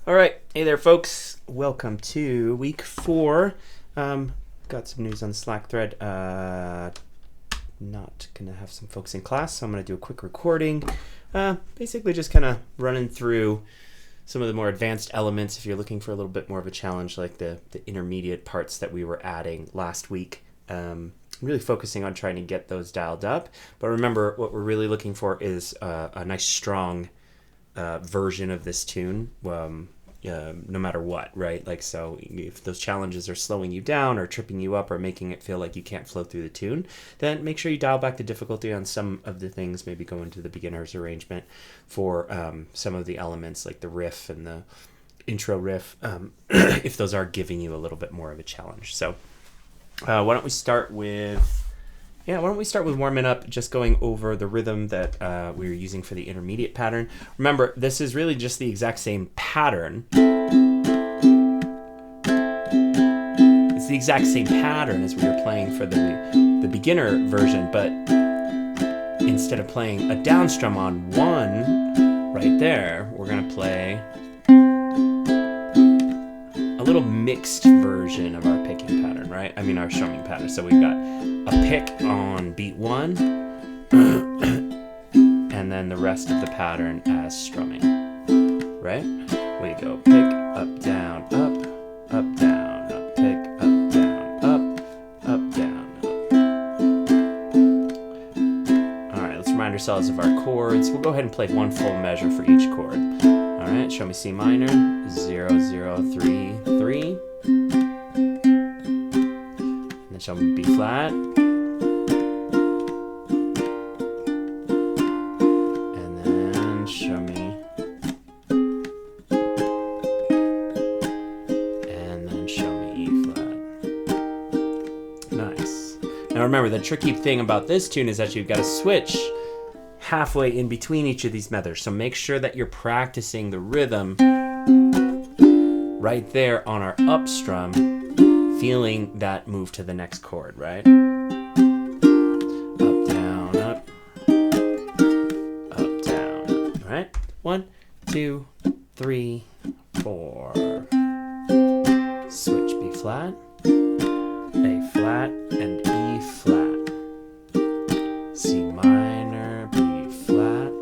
All right, hey there, folks. Welcome to week 4. Got some news on the Slack thread. Not gonna have some folks in class, so I'm gonna do a quick recording. Basically, just kind of running through some of the more advanced elements. If you're looking for a little bit more of a challenge, like the intermediate parts that we were adding last week. Really focusing on trying to get those dialed up. But remember, what we're really looking for is a nice, strong version of this tune, no matter what, right? Like, so if those challenges are slowing you down or tripping you up or making it feel like you can't flow through the tune, then make sure you dial back the difficulty on some of the things, maybe go into the beginner's arrangement for some of the elements like the riff and the intro riff, if those are giving you a little bit more of a challenge. So why don't we start with warming up, just going over the rhythm that we were using for the intermediate pattern. Remember, this is really just the exact same pattern. It's the exact same pattern as we were playing for the beginner version, but instead of playing a down strum on 1 right there, we're going to play a little mixed version of our picking pattern, right? I mean, our strumming pattern. So we've got a pick on beat 1, and then the rest of the pattern as strumming, right? We go pick, up, down, up, pick, up, down, up, down, up. All right, let's remind ourselves of our chords. We'll go ahead and play one full measure for each chord. All right, show me C minor, 0, 0, 3, 3. And then show me B flat. And then show me. And then show me E flat. Nice. Now remember, the tricky thing about this tune is that you've got to switch halfway in between each of these measures. So make sure that you're practicing the rhythm right there on our up strum, feeling that move to the next chord, right? Up, down, up. Up, down, up. All right? 1, 2, 3, 4. Switch B flat, A flat, and E flat. C minor, B flat,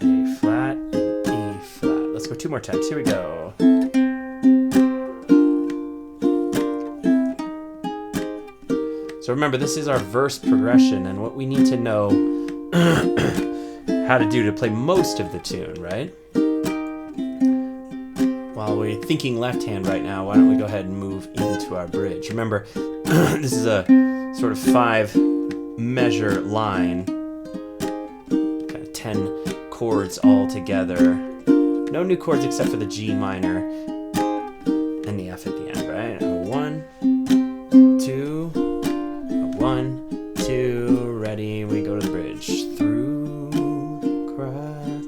A flat, and E flat. Let's go 2 more times. Here we go. So remember, this is our verse progression, and what we need to know how to do to play most of the tune, right? While we're thinking left hand right now, why don't we go ahead and move into our bridge? Remember, this is a sort of 5 measure line, kind of 10 chords all together. No new chords except for the G minor and the F at the end, right? 1, 2, 1, 2, ready, we go to the bridge. Through the grass,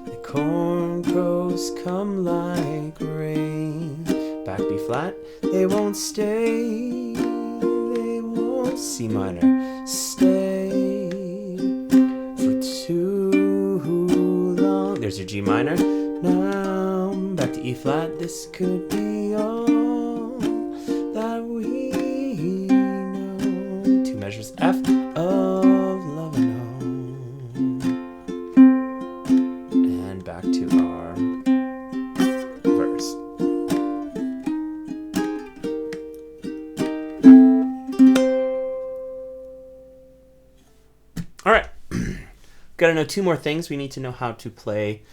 the corn crows come like rain. Back B flat, they won't stay, they won't. C minor, stay for too long. There's your G minor. Now back to E flat, this could be all that we know. 2 measures F of love and home. And back to our verse. All right. Got to know 2 more things. We need to know how to play.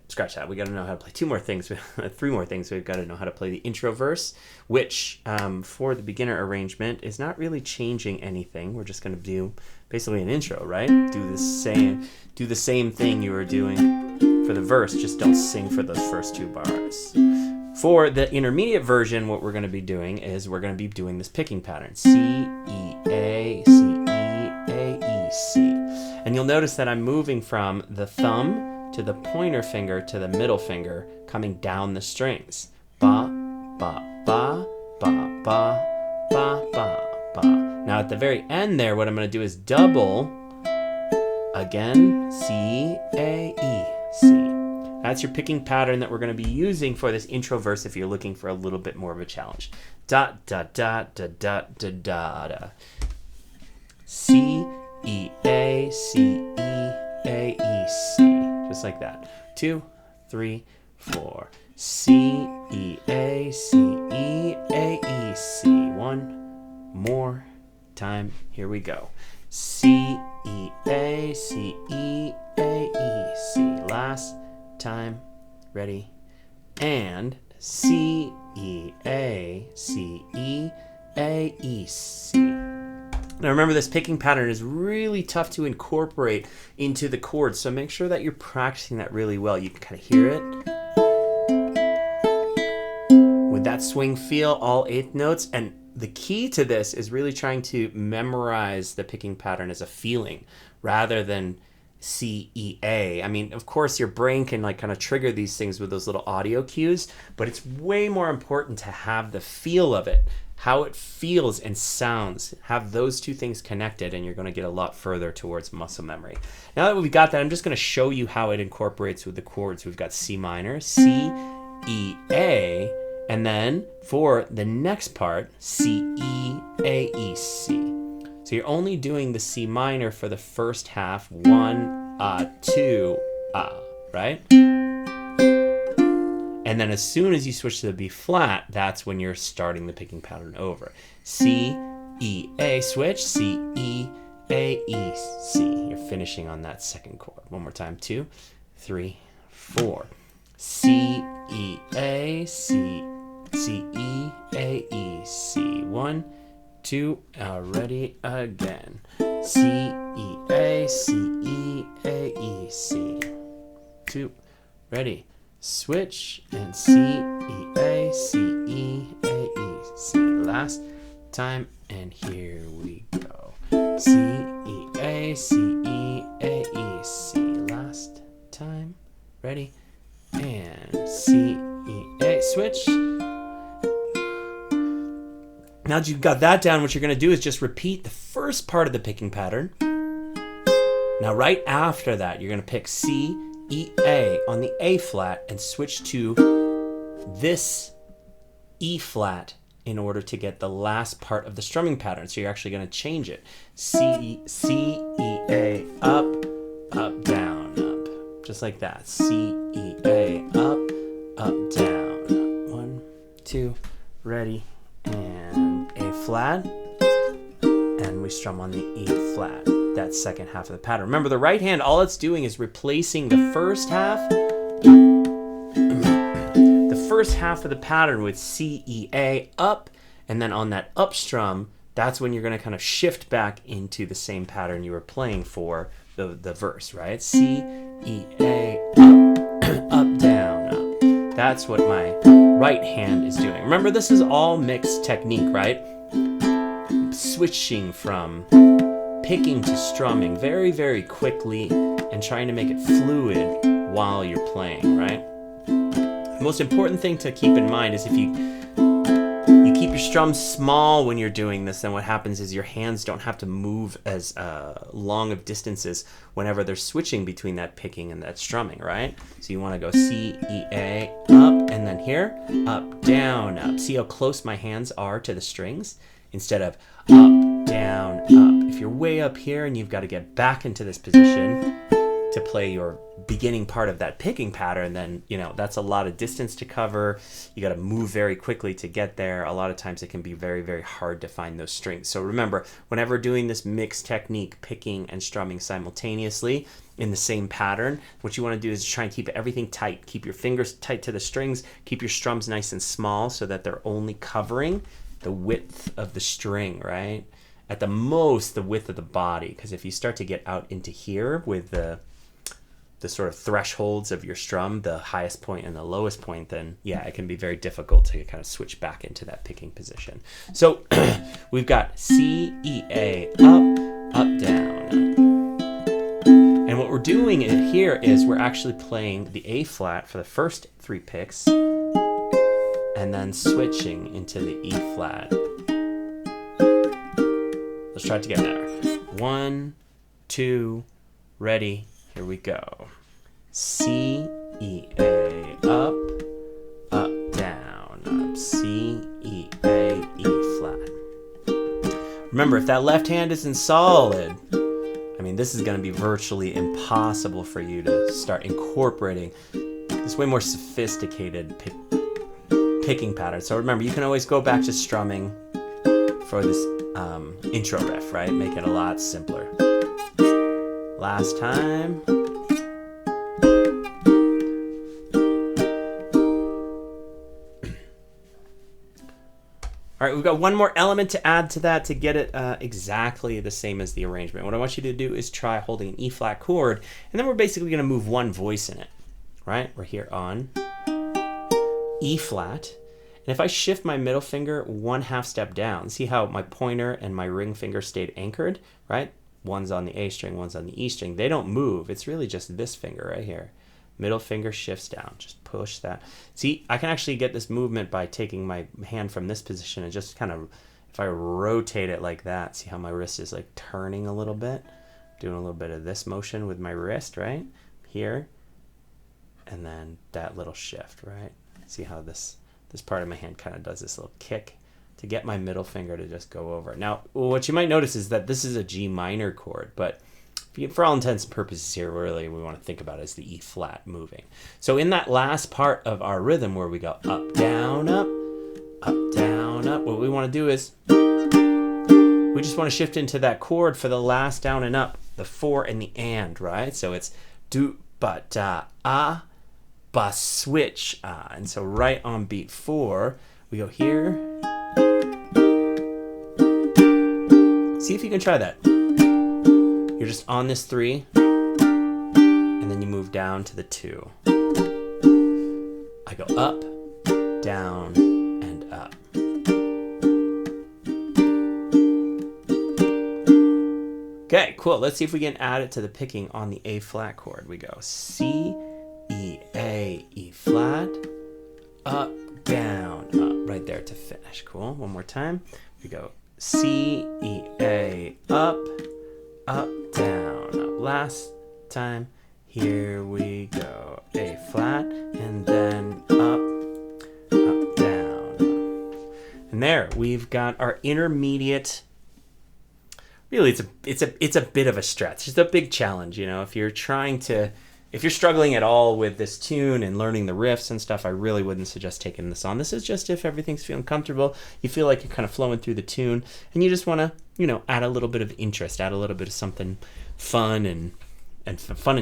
Scratch that. We got to know how to play 2 more things. 3 more things. We've got to know how to play the intro verse, which for the beginner arrangement is not really changing anything. We're just going to do basically an intro, right? Do the same thing you were doing for the verse. Just don't sing for those first 2 bars. For the intermediate version, what we're going to be doing is we're going to be doing this picking pattern: C, E, A, C, E, A, E, C. And you'll notice that I'm moving from the thumb to the pointer finger to the middle finger, coming down the strings. Ba, ba, ba, ba, ba, ba, ba, ba. Now at the very end there, what I'm going to do is double again, C, A, E, C. That's your picking pattern that we're going to be using for this intro verse if you're looking for a little bit more of a challenge. Da da da da da da da da. C E A C E A E C. Just like that. 2, 3, 4. C E A C E A E C. One more time. Here we go. C E A C E A E C. Last time. Ready? And C E A C E A E C. Now remember, this picking pattern is really tough to incorporate into the chords, so make sure that you're practicing that really well. You can kind of hear it. With that swing feel, all 8th notes, and the key to this is really trying to memorize the picking pattern as a feeling rather than C-E-A. I mean, of course, your brain can like kind of trigger these things with those little audio cues, but it's way more important to have the feel of it, how it feels and sounds. Have those two things connected, and you're going to get a lot further towards muscle memory. Now that we've got that, I'm just going to show you how it incorporates with the chords. We've got C minor, C, E, A, and then for the next part, C, E, A, E, C. So you're only doing the C minor for the first half, 1, 2, right? And then as soon as you switch to the B flat, that's when you're starting the picking pattern over. C, E, A, switch, C, E, A, E, C. You're finishing on that second chord. One more time, 2, 3, 4. C, E, A, C, C, E, A, E, C. 1, 2, ready again. C, E, A, C, E, A, E, C. 2, ready. Switch, and C, E, A, C, E, A, E, C. Last time, and here we go. C, E, A, C, E, A, E, C. Last time, ready, and C, E, A, switch. Now that you've got that down, what you're going to do is just repeat the first part of the picking pattern. Now right after that, you're going to pick C, E, A on the A flat and switch to this E flat in order to get the last part of the strumming pattern. So you're actually going to change it. C, E, A, up, up, down, up. Just like that. C, E, A, up, up, down, up. 1, 2, ready, and A flat. And we strum on the E flat. That second half of the pattern. Remember, the right hand, all it's doing is replacing the first half of the pattern with C, E, A, up, and then on that up strum, that's when you're going to kind of shift back into the same pattern you were playing for the verse, right? C, E, A, up, up, down, up. That's what my right hand is doing. Remember, this is all mixed technique, right? Switching from picking to strumming very, very quickly and trying to make it fluid while you're playing, right? The most important thing to keep in mind is if you keep your strums small when you're doing this, then what happens is your hands don't have to move as long of distances whenever they're switching between that picking and that strumming, right? So you want to go C, E, A, up, and then here, up, down, up. See how close my hands are to the strings? Instead of up, down, up. If you're way up here and you've got to get back into this position to play your beginning part of that picking pattern, then, you know, that's a lot of distance to cover. You got to move very quickly to get there. A lot of times it can be very, very hard to find those strings. So remember, whenever doing this mixed technique, picking and strumming simultaneously in the same pattern, what you want to do is try and keep everything tight. Keep your fingers tight to the strings. Keep your strums nice and small so that they're only covering the width of the string, right? At the most, the width of the body, because if you start to get out into here with the sort of thresholds of your strum, the highest point and the lowest point, then yeah, it can be very difficult to kind of switch back into that picking position. So we've got C, E, A, up, up, down. And what we're doing here is we're actually playing the A flat for the first 3 picks, and then switching into the E flat. Let's try it together. 1, 2, ready, here we go. C, E, A, up, down, up, C, E, A, E flat. Remember, if that left hand isn't solid, I mean, this is going to be virtually impossible for you to start incorporating this way more sophisticated picking pattern. So remember, you can always go back to strumming for this intro riff, right? Make it a lot simpler. Last time. All right, we've got one more element to add to that to get it exactly the same as the arrangement. What I want you to do is try holding an E flat chord, and then we're basically going to move one voice in it, right? We're here on E flat. And if I shift my middle finger 1/2 step down, see how my pointer and my ring finger stayed anchored, right? One's on the A string, one's on the E string. They don't move. It's really just this finger right here. Middle finger shifts down. Just push that. See, I can actually get this movement by taking my hand from this position and just kind of, if I rotate it like that, see how my wrist is like turning a little bit? Doing a little bit of this motion with my wrist, right? Here. And then that little shift, right? See how this part of my hand kind of does this little kick to get my middle finger to just go over. Now, what you might notice is that this is a G minor chord, but for all intents and purposes here, really we want to think about it as the E flat moving. So in that last part of our rhythm where we go up, down, up, what we want to do is we just want to shift into that chord for the last down and up, the 4 and the and, right? So it's do, ba, da, ah, ba, switch, ah. And so right on beat 4, we go here. See if you can try that. You're just on this 3, and then you move down to the 2. I go up, down, and up. Okay, cool. Let's see if we can add it to the picking on the A flat chord. We go C, E, A, E flat, up, down, up, right there to finish. Cool. One more time. We go C, E, A, up, down, up. Last time. Here we go. A flat, and then up, down, up. And there, we've got our intermediate. Really, it's a bit of a stretch. It's a big challenge, you know. If you're struggling at all with this tune and learning the riffs and stuff, I really wouldn't suggest taking this on. This is just if everything's feeling comfortable, you feel like you're kind of flowing through the tune, and you just want to, you know, add a little bit of interest, add a little bit of something fun and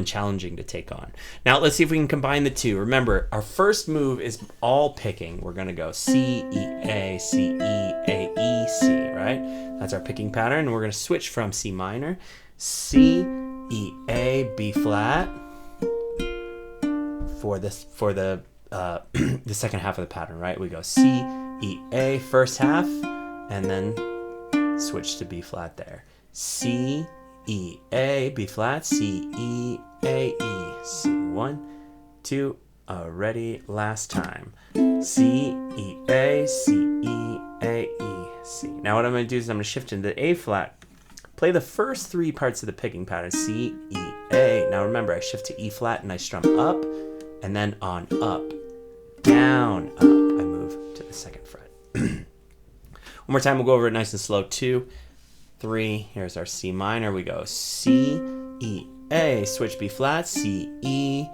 challenging to take on. Now let's see if we can combine the two. Remember, our first move is all picking. We're gonna go C, E, A, C, E, A, E, C, right? That's our picking pattern. And we're gonna switch from C minor, C, E, A, B flat for the the second half of the pattern, right? We go C, E, A first half, and then switch to B flat there. C, E, A, B flat, C, E, A, E, C. 1, 2, ready, last time. C, E, A, C, E, A, E, C. Now what I'm going to do is I'm going to shift into A flat, play the first 3 parts of the picking pattern, C, E, A. Now remember, I shift to E flat and I strum up, and then on up, down, up, I move to the second fret. One more time, we'll go over it nice and slow. 2, 3, here's our C minor. We go C, E, A, switch B flat, C, E,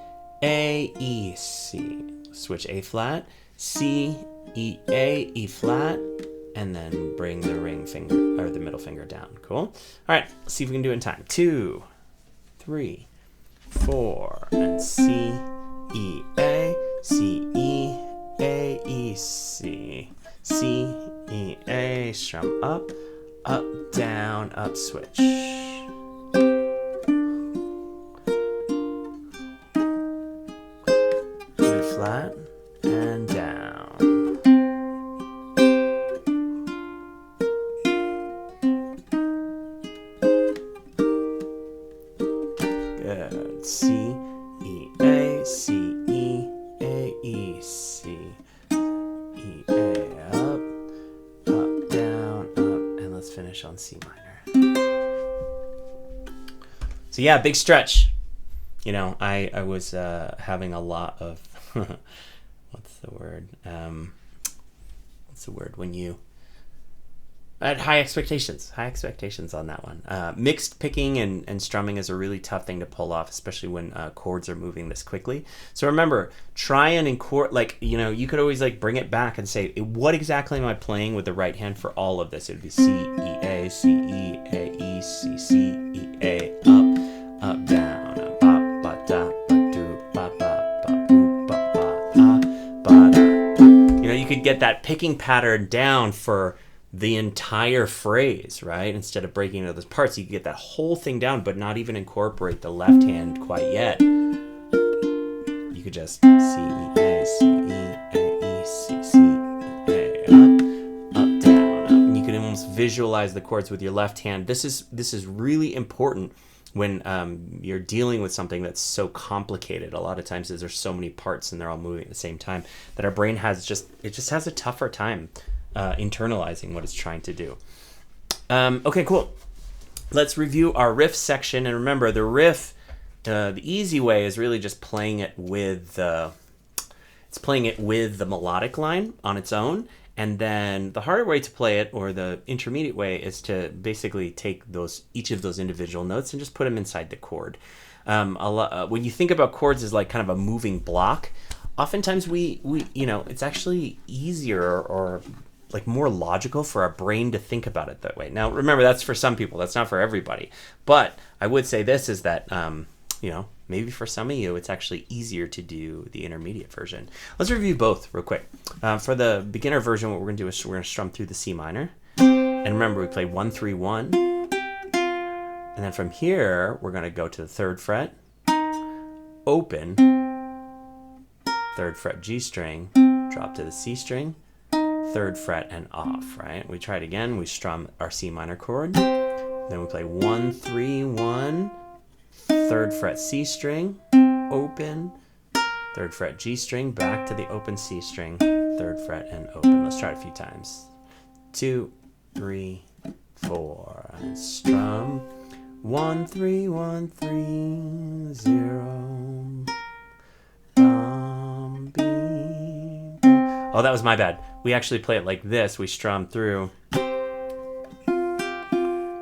A, E, C. Switch A flat, C, E, A, E flat, and then bring the ring finger, or the middle finger down. Cool? All right, let's see if we can do it in time. 2, 3, 4, and C, E, A, C, E, A, E, C. C, E, A, strum up, down, up, switch. E flat and down. Good. C, E, A, C, E, A, E, C. E, A, up, down, up, and let's finish on C minor. So yeah, big stretch. You know, I was having a lot of what's the word? What's the word when you I had high expectations on that one. Mixed picking and strumming is a really tough thing to pull off, especially when chords are moving this quickly. So remember, try and incorporate, like, you know, you could always like bring it back and say, what exactly am I playing with the right hand for all of this? It would be C, E, A, C, E, A, E, C, C, E, A, up, down, ba, ba, da, ba, do, ba, ba, ba, boo, ba, ba, ba, da. You know, you could get that picking pattern down for the entire phrase, right? Instead of breaking into those parts, you can get that whole thing down, but not even incorporate the left hand quite yet. You could just C, E, A, C, E, A, E, C, C, E, A, up, down, up. And you can almost visualize the chords with your left hand. This is really important when you're dealing with something that's so complicated. A lot of times there's so many parts and they're all moving at the same time that our brain has just has a tougher time internalizing what it's trying to do. Okay, cool. Let's review our riff section. And remember, the riff, the easy way is really just playing it with the melodic line on its own. And then the harder way to play it, or the intermediate way, is to basically take each of those individual notes and just put them inside the chord. When you think about chords as like kind of a moving block, oftentimes we it's actually easier or like more logical for our brain to think about it that way. Now, remember, that's for some people. That's not for everybody. But I would say this is that, maybe for some of you, it's actually easier to do the intermediate version. Let's review both real quick. For the beginner version, what we're going to do is we're going to strum through the C minor. And remember, we play 1, 3, 1. And then from here, we're going to go to the 3rd fret, open, 3rd fret G string, drop to the C string, 3rd fret and off, right? We try it again. We strum our C minor chord. Then we play 1, 3, 1, 3rd fret C string, open, 3rd fret G string, back to the open C string, 3rd fret and open. Let's try it a few times. 2, 3, 4, and strum 1, 3, 1, 3, 0. Oh, that was my bad. We actually play it like this. We strum through.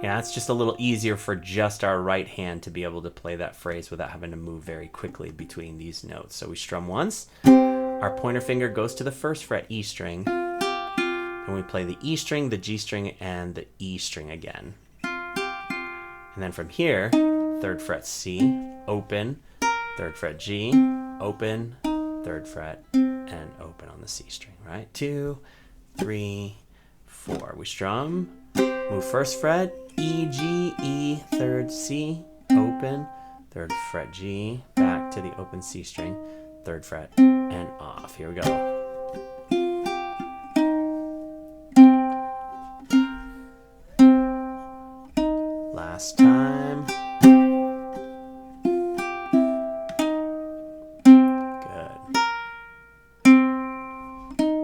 Yeah, it's just a little easier for just our right hand to be able to play that phrase without having to move very quickly between these notes. So we strum once. Our pointer finger goes to the 1st fret E string. And we play the E string, the G string, and the E string again. And then from here, 3rd fret C, open, 3rd fret G, open, 3rd fret, and open on the C string, right? 2, 3, 4. We strum, move 1st fret, E, G, E, 3rd C, open, 3rd fret G, back to the open C string, 3rd fret, and off. Here we go. Last time.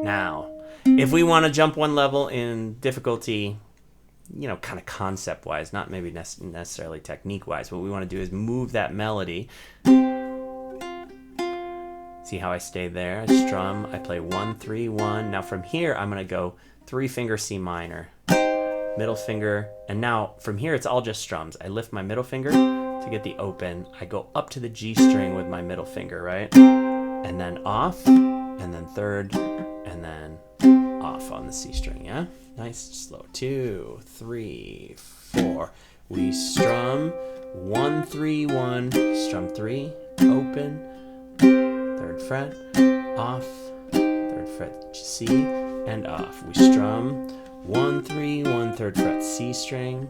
Now, if we want to jump one level in difficulty, kind of concept-wise, not maybe necessarily technique-wise, what we want to do is move that melody. See how I stay there? I strum, I play 1, 3, 1. Now from here, I'm going to go 3-finger C minor, middle finger, and now from here, it's all just strums. I lift my middle finger to get the open. I go up to the G string with my middle finger, right? And then off, and then 3rd, and then off on the C string, yeah? Nice, slow. 2, 3, 4. We strum 1, 3, 1, strum 3, open, 3rd fret, off, 3rd fret C, and off. We strum 1, 3, 1, 3rd fret C string,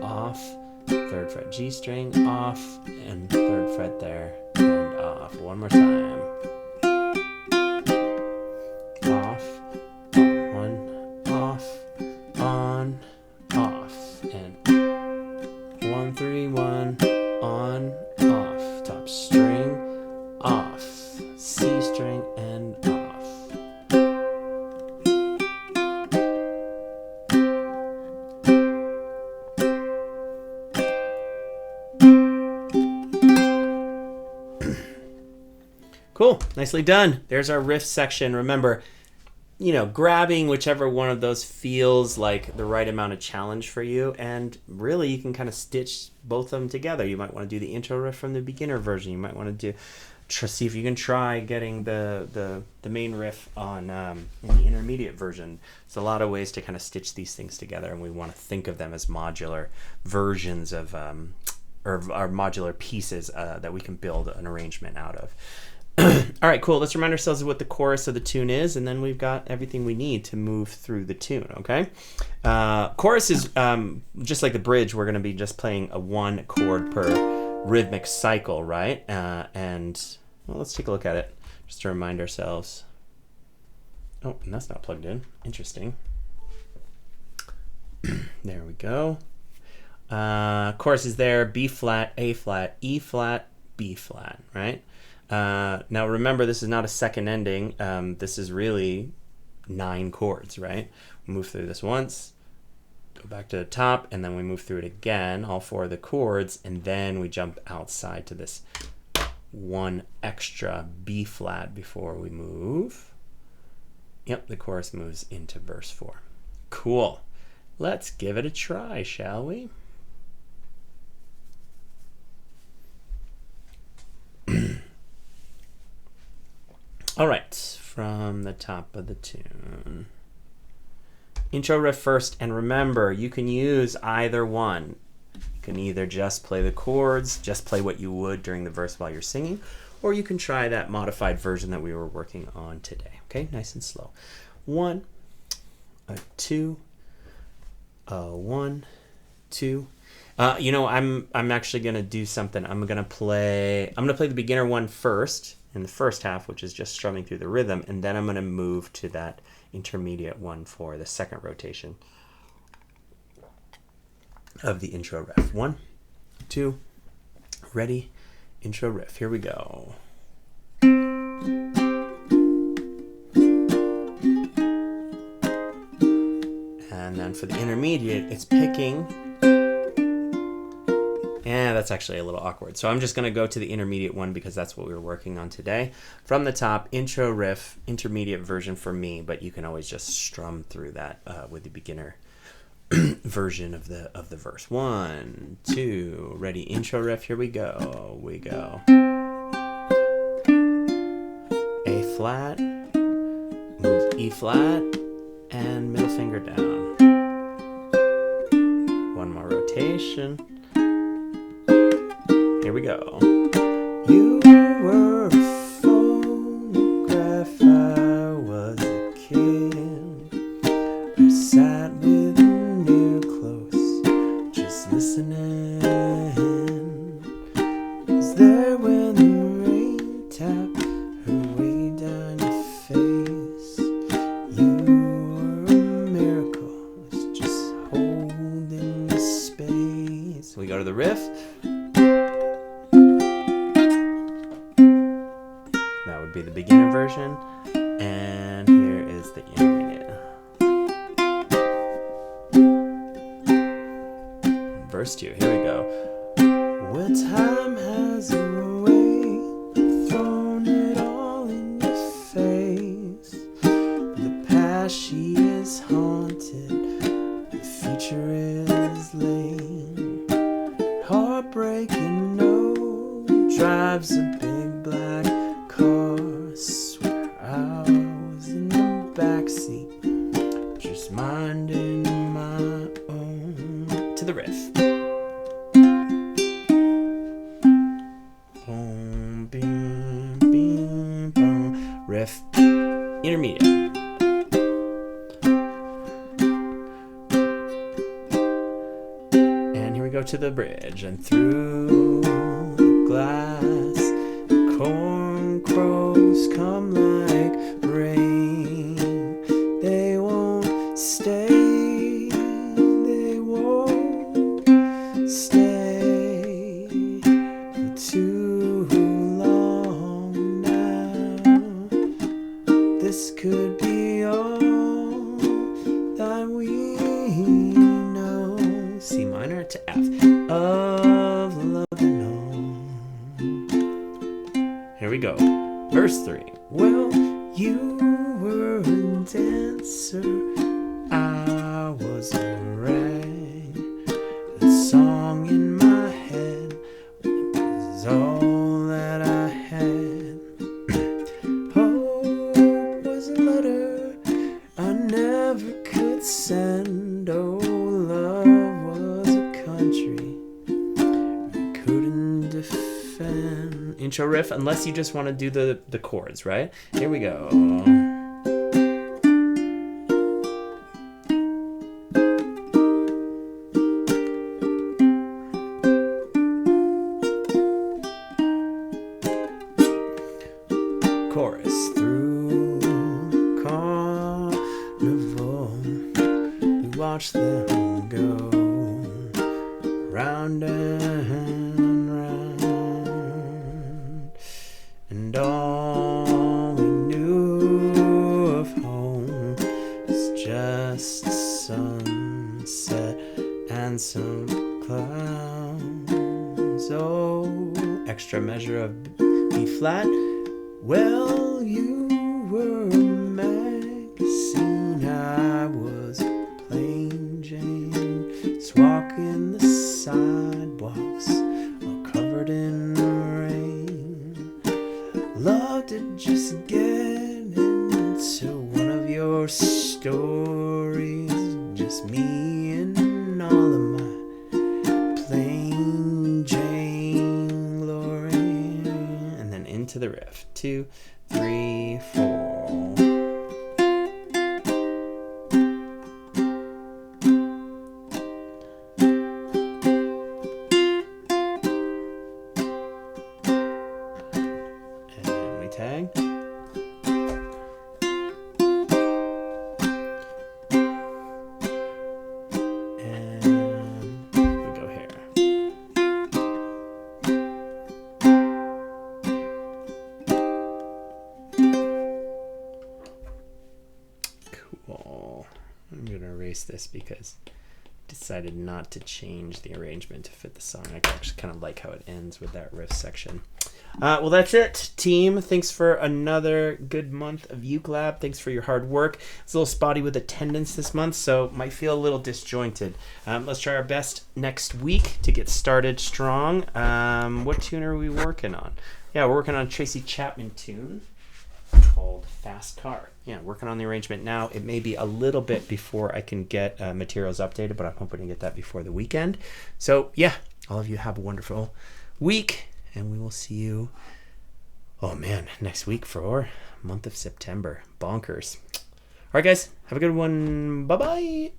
off, 3rd fret G string, off, and 3rd fret there, and off. One more time. Cool, nicely done. There's our riff section. Remember, grabbing whichever one of those feels like the right amount of challenge for you, and really you can kind of stitch both of them together. You might want to do the intro riff from the beginner version. You might want to see if you can try getting the main riff on in the intermediate version. There's a lot of ways to kind of stitch these things together, and we want to think of them as modular versions of or our modular pieces that we can build an arrangement out of. All right, cool. Let's remind ourselves of what the chorus of the tune is, and then we've got everything we need to move through the tune, okay? Chorus is just like the bridge. We're going to be just playing a 1 chord per rhythmic cycle, right? And let's take a look at it just to remind ourselves. Oh, and that's not plugged in. Interesting. There we go. Chorus is there, B flat, A flat, E flat, B flat, right? Now remember, this is not a second ending. This is really 9 chords, right? We move through this once, go back to the top, and then we move through it again, all 4 of the chords, and then we jump outside to this 1 extra B flat before we move. Yep, the chorus moves into verse 4. Cool. Let's give it a try, shall we? All right, from the top of the tune. Intro riff first, and remember, you can use either one. You can either just play the chords, just play what you would during the verse while you're singing, or you can try that modified version that we were working on today. Okay, nice and slow. 1, 2, 1, 2. I'm actually gonna do something. I'm gonna play the beginner one first in the first half, which is just strumming through the rhythm, and then I'm gonna move to that intermediate one for the second rotation of the intro riff. 1, 2, ready, intro riff. Here we go. And then for the intermediate, it's picking. Yeah, that's actually a little awkward. So I'm just going to go to the intermediate one because that's what we were working on today. From the top, intro riff, intermediate version for me, but you can always just strum through that with the beginner version of the verse. 1, 2, ready, intro riff. Here we go. We go. A flat, move E flat, and middle finger down. 1 more rotation. Here we go. You were a phonograph, I was a kid. I sat with an ear close, just listening. Was there when the rain tapped her way down your face? You were a miracle, it's just holding the space. We go to the riff. Be the beginner version, and here is the intermediate. Verse 2, here we go. Well, time has a way of throwing it all in your face. The past, she is haunted, the future is lame. Heartbreaking, no, drives a big black car. Swear I was in the backseat, just minding my own. To the riff. Boom, beam, beam, boom. Riff. Intermediate. And here we go to the bridge. And through the glass, corn crows come like rain. They won't stay, they won't stay for too long now. This could be all that we know. C minor to F of love and home. Here we go. Verse 3. Well, you were a dancer, I was a rag. The song in my head was all that I had. Hope was a letter I never could send. Oh, love was a country I couldn't defend. Intro riff, unless you just want to do the chords, right? Here we go. Chorus. Through carnival, we watch them go round and round, and all we knew of home was just sunset and some clouds. Oh, extra measure of B flat. Well, you were a magazine, I was plain Jane, just walking the sidewalks, all covered in rain. Loved to just get into one of your stories, just me and all of my plain Jane glory. And then into the riff. 2, 3, 4. And we tag. And we go here. Cool. I'm going to erase this because I decided not to change the arrangement to fit the song. I actually kind of like how it ends with that riff section. Well, that's it, team. Thanks for another good month of Uke Lab. Thanks for your hard work. It's a little spotty with attendance this month, so might feel a little disjointed. Let's try our best next week to get started strong. What tune are we working on? Yeah, we're working on a Tracy Chapman tune called Fast Car. Yeah, working on the arrangement now. It may be a little bit before I can get materials updated, but I'm hoping to get that before the weekend. So yeah, all of you have a wonderful week, and we will see you, oh man, next week for month of September. Bonkers. All right, guys, have a good one. Bye-bye.